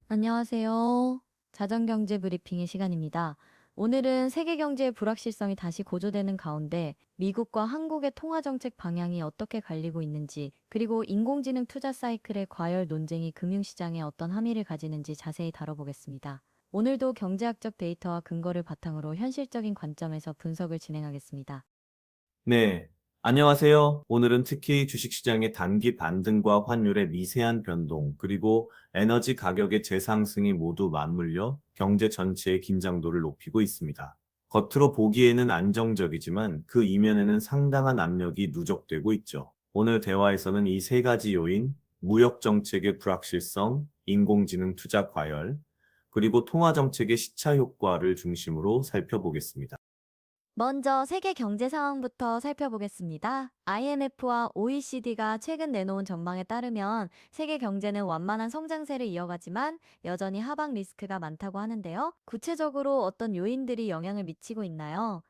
안녕하세요. 자전경제 브리핑의 시간입니다. 오늘은 세계 경제의 불확실성이 다시 고조되는 가운데 미국과 한국의 통화 정책 방향이 어떻게 갈리고 있는지, 그리고 인공지능 투자 사이클의 과열 논쟁이 금융시장에 어떤 함의를 가지는지 자세히 다뤄보겠습니다. 오늘도 경제학적 데이터와 근거를 바탕으로 현실적인 관점에서 분석을 진행하겠습니다. 네, 안녕하세요. 오늘은 특히 주식시장의 단기 반등과 환율의 미세한 변동, 그리고 에너지 가격의 재상승이 모두 맞물려 경제 전체의 긴장도를 높이고 있습니다. 겉으로 보기에는 안정적이지만 그 이면에는 상당한 압력이 누적되고 있죠. 오늘 대화에서는 이 세 가지 요인, 무역 정책의 불확실성, 인공지능 투자 과열, 그리고 통화 정책의 시차 효과를 중심으로 살펴보겠습니다. 먼저 세계 경제 상황부터 살펴보겠습니다. IMF와 OECD가 최근 내놓은 전망에 따르면 세계 경제는 완만한 성장세를 이어가지만 여전히 하방 리스크가 많다고 하는데요. 구체적으로 어떤 요인들이 영향을 미치고 있나요?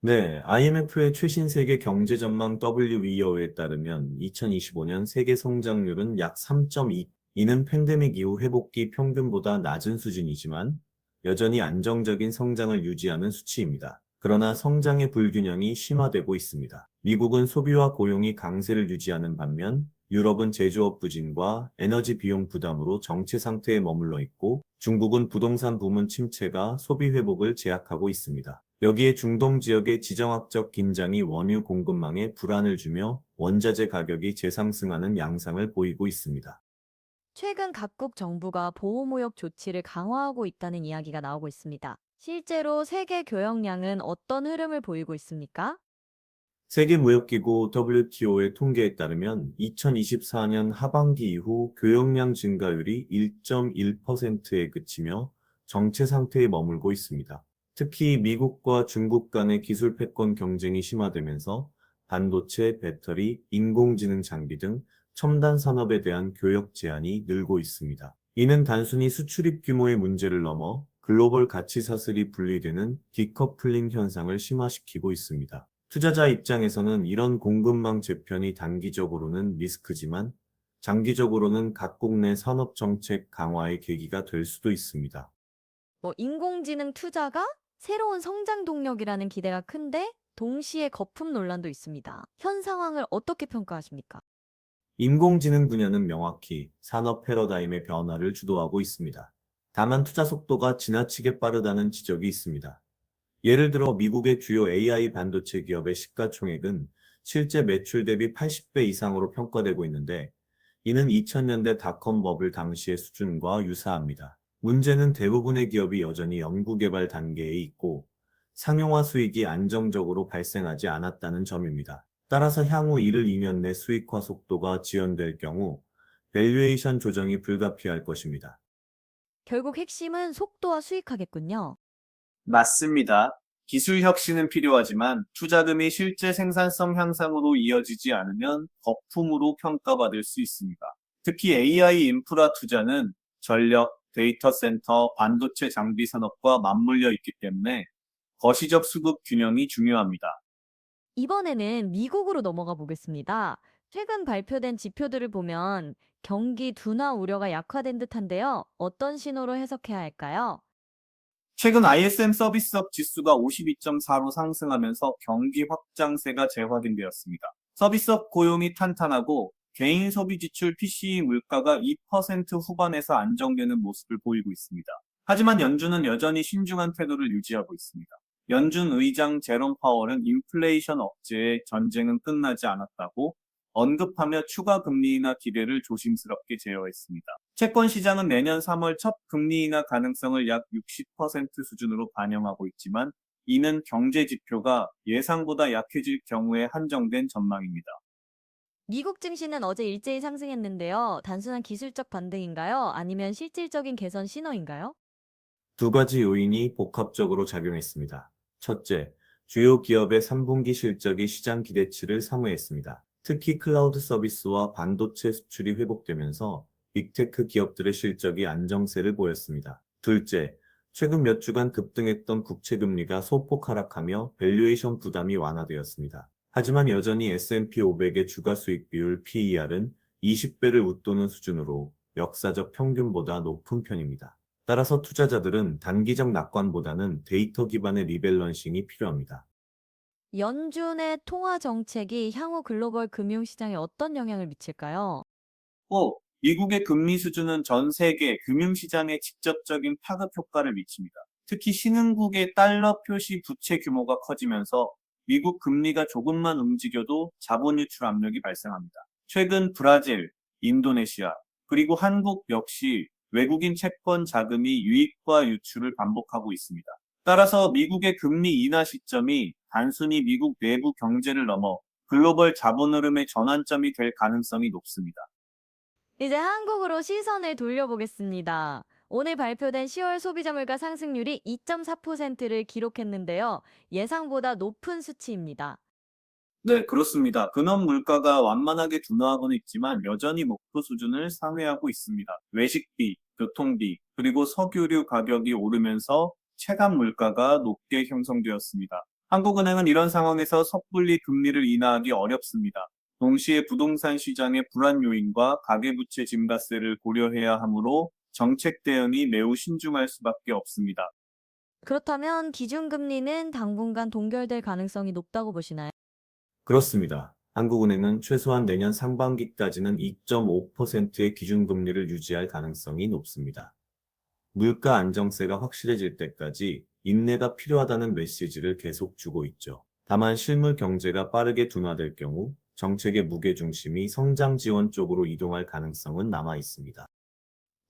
네, IMF의 최신 세계 경제 전망 WEO에 따르면 2025년 세계 성장률은 약 3.2, 이는 팬데믹 이후 회복기 평균보다 낮은 수준이지만 여전히 안정적인 성장을 유지하는 수치입니다. 그러나 성장의 불균형이 심화되고 있습니다. 미국은 소비와 고용이 강세를 유지하는 반면 유럽은 제조업 부진과 에너지 비용 부담으로 정체 상태에 머물러 있고 중국은 부동산 부문 침체가 소비 회복을 제약하고 있습니다. 여기에 중동 지역의 지정학적 긴장이 원유 공급망에 불안을 주며 원자재 가격이 재상승하는 양상을 보이고 있습니다. 최근 각국 정부가 보호무역 조치를 강화하고 있다는 이야기가 나오고 있습니다. 실제로 세계 교역량은 어떤 흐름을 보이고 있습니까? 세계무역기구 WTO의 통계에 따르면 2024년 하반기 이후 교역량 증가율이 1.1%에 그치며 정체 상태에 머물고 있습니다. 특히 미국과 중국 간의 기술 패권 경쟁이 심화되면서 반도체, 배터리, 인공지능 장비 등 첨단 산업에 대한 교역 제한이 늘고 있습니다. 이는 단순히 수출입 규모의 문제를 넘어 글로벌 가치 사슬이 분리되는 디커플링 현상을 심화시키고 있습니다. 투자자 입장에서는 이런 공급망 재편이 단기적으로는 리스크지만 장기적으로는 각국 내 산업 정책 강화의 계기가 될 수도 있습니다. 인공지능 투자가 새로운 성장 동력이라는 기대가 큰데 동시에 거품 논란도 있습니다. 현 상황을 어떻게 평가하십니까? 인공지능 분야는 명확히 산업 패러다임의 변화를 주도하고 있습니다. 다만 투자 속도가 지나치게 빠르다는 지적이 있습니다. 예를 들어 미국의 주요 AI 반도체 기업의 시가총액은 실제 매출 대비 80배 이상으로 평가되고 있는데 이는 2000년대 닷컴 버블 당시의 수준과 유사합니다. 문제는 대부분의 기업이 여전히 연구개발 단계에 있고 상용화 수익이 안정적으로 발생하지 않았다는 점입니다. 따라서 향후 1을 2년 내 수익화 속도가 지연될 경우 밸류에이션 조정이 불가피할 것입니다. 결국 핵심은 속도와 수익하겠군요. 맞습니다. 기술 혁신은 필요하지만 투자금이 실제 생산성 향상으로 이어지지 않으면 거품으로 평가받을 수 있습니다. 특히 AI 인프라 투자는 전력, 데이터 센터, 반도체 장비 산업과 맞물려 있기 때문에 거시적 수급 균형이 중요합니다. 이번에는 미국으로 넘어가 보겠습니다. 최근 발표된 지표들을 보면 경기 둔화 우려가 약화된 듯한데요. 어떤 신호로 해석해야 할까요? 최근 ISM 서비스업 지수가 52.4로 상승하면서 경기 확장세가 재확인되었습니다. 서비스업 고용이 탄탄하고 개인 소비 지출 PCE 물가가 2% 후반에서 안정되는 모습을 보이고 있습니다. 하지만 연준은 여전히 신중한 태도를 유지하고 있습니다. 연준 의장 제롬 파월은 인플레이션 억제의 전쟁은 끝나지 않았다고 언급하며 추가 금리 인하 기대를 조심스럽게 제어했습니다. 채권 시장은 내년 3월 첫 금리 인하 가능성을 약 60% 수준으로 반영하고 있지만 이는 경제 지표가 예상보다 약해질 경우에 한정된 전망입니다. 미국 증시는 어제 일제히 상승했는데요. 단순한 기술적 반등인가요? 아니면 실질적인 개선 신호인가요? 두 가지 요인이 복합적으로 작용했습니다. 첫째, 주요 기업의 3분기 실적이 시장 기대치를 상회했습니다. 특히 클라우드 서비스와 반도체 수출이 회복되면서 빅테크 기업들의 실적이 안정세를 보였습니다. 둘째, 최근 몇 주간 급등했던 국채금리가 소폭 하락하며 밸류에이션 부담이 완화되었습니다. 하지만 여전히 S&P 500의 주가 수익 비율 PER은 20배를 웃도는 수준으로 역사적 평균보다 높은 편입니다. 따라서 투자자들은 단기적 낙관보다는 데이터 기반의 리밸런싱이 필요합니다. 연준의 통화 정책이 향후 글로벌 금융시장에 어떤 영향을 미칠까요? 또 미국의 금리 수준은 전 세계 금융시장에 직접적인 파급 효과를 미칩니다. 특히 신흥국의 달러 표시 부채 규모가 커지면서 미국 금리가 조금만 움직여도 자본 유출 압력이 발생합니다. 최근 브라질, 인도네시아, 그리고 한국 역시 외국인 채권 자금이 유입과 유출을 반복하고 있습니다. 따라서 미국의 금리 인하 시점이 단순히 미국 내부 경제를 넘어 글로벌 자본 흐름의 전환점이 될 가능성이 높습니다. 이제 한국으로 시선을 돌려보겠습니다. 오늘 발표된 10월 소비자 물가 상승률이 2.4%를 기록했는데요. 예상보다 높은 수치입니다. 네, 그렇습니다. 근원 물가가 완만하게 둔화하고는 있지만 여전히 목표 수준을 상회하고 있습니다. 외식비, 교통비, 그리고 석유류 가격이 오르면서 체감 물가가 높게 형성되었습니다. 한국은행은 이런 상황에서 섣불리 금리를 인하하기 어렵습니다. 동시에 부동산 시장의 불안 요인과 가계부채 증가세를 고려해야 하므로 정책 대응이 매우 신중할 수밖에 없습니다. 그렇다면 기준금리는 당분간 동결될 가능성이 높다고 보시나요? 그렇습니다. 한국은행은 최소한 내년 상반기까지는 2.5%의 기준금리를 유지할 가능성이 높습니다. 물가 안정세가 확실해질 때까지 인내가 필요하다는 메시지를 계속 주고 있죠. 다만 실물 경제가 빠르게 둔화될 경우 정책의 무게중심이 성장 지원 쪽으로 이동할 가능성은 남아 있습니다.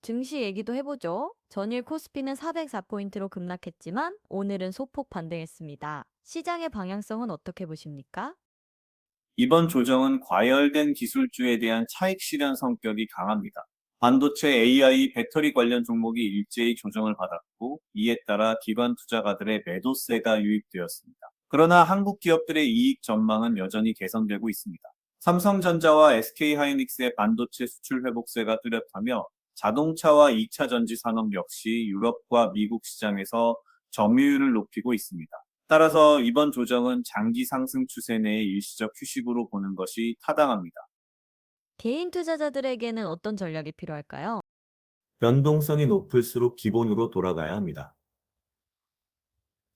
증시 얘기도 해보죠. 전일 코스피는 404포인트로 급락했지만 오늘은 소폭 반등했습니다. 시장의 방향성은 어떻게 보십니까? 이번 조정은 과열된 기술주에 대한 차익 실현 성격이 강합니다. 반도체, AI, 배터리 관련 종목이 일제히 조정을 받았고 이에 따라 기관 투자가들의 매도세가 유입되었습니다. 그러나 한국 기업들의 이익 전망은 여전히 개선되고 있습니다. 삼성전자와 SK하이닉스의 반도체 수출 회복세가 뚜렷하며 자동차와 2차 전지 산업 역시 유럽과 미국 시장에서 점유율을 높이고 있습니다. 따라서 이번 조정은 장기 상승 추세 내의 일시적 휴식으로 보는 것이 타당합니다. 개인 투자자들에게는 어떤 전략이 필요할까요? 변동성이 높을수록 기본으로 돌아가야 합니다.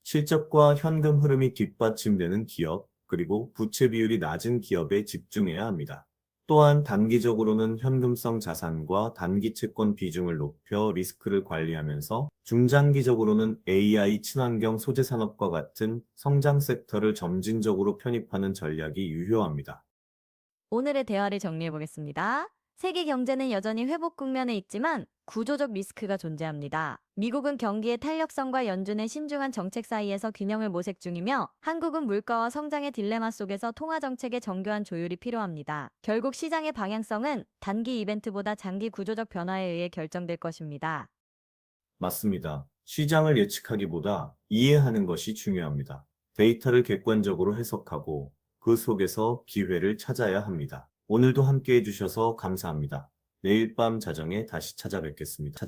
실적과 현금 흐름이 뒷받침되는 기업, 그리고 부채 비율이 낮은 기업에 집중해야 합니다. 또한 단기적으로는 현금성 자산과 단기 채권 비중을 높여 리스크를 관리하면서 중장기적으로는 AI 친환경 소재 산업과 같은 성장 섹터를 점진적으로 편입하는 전략이 유효합니다. 오늘의 대화를 정리해 보겠습니다. 세계 경제는 여전히 회복 국면에 있지만 구조적 리스크가 존재합니다. 미국은 경기의 탄력성과 연준의 신중한 정책 사이에서 균형을 모색 중이며 한국은 물가와 성장의 딜레마 속에서 통화 정책의 정교한 조율이 필요합니다. 결국 시장의 방향성은 단기 이벤트보다 장기 구조적 변화에 의해 결정될 것입니다. 맞습니다. 시장을 예측하기보다 이해하는 것이 중요합니다. 데이터를 객관적으로 해석하고 그 속에서 기회를 찾아야 합니다. 오늘도 함께 해주셔서 감사합니다. 내일 밤 자정에 다시 찾아뵙겠습니다.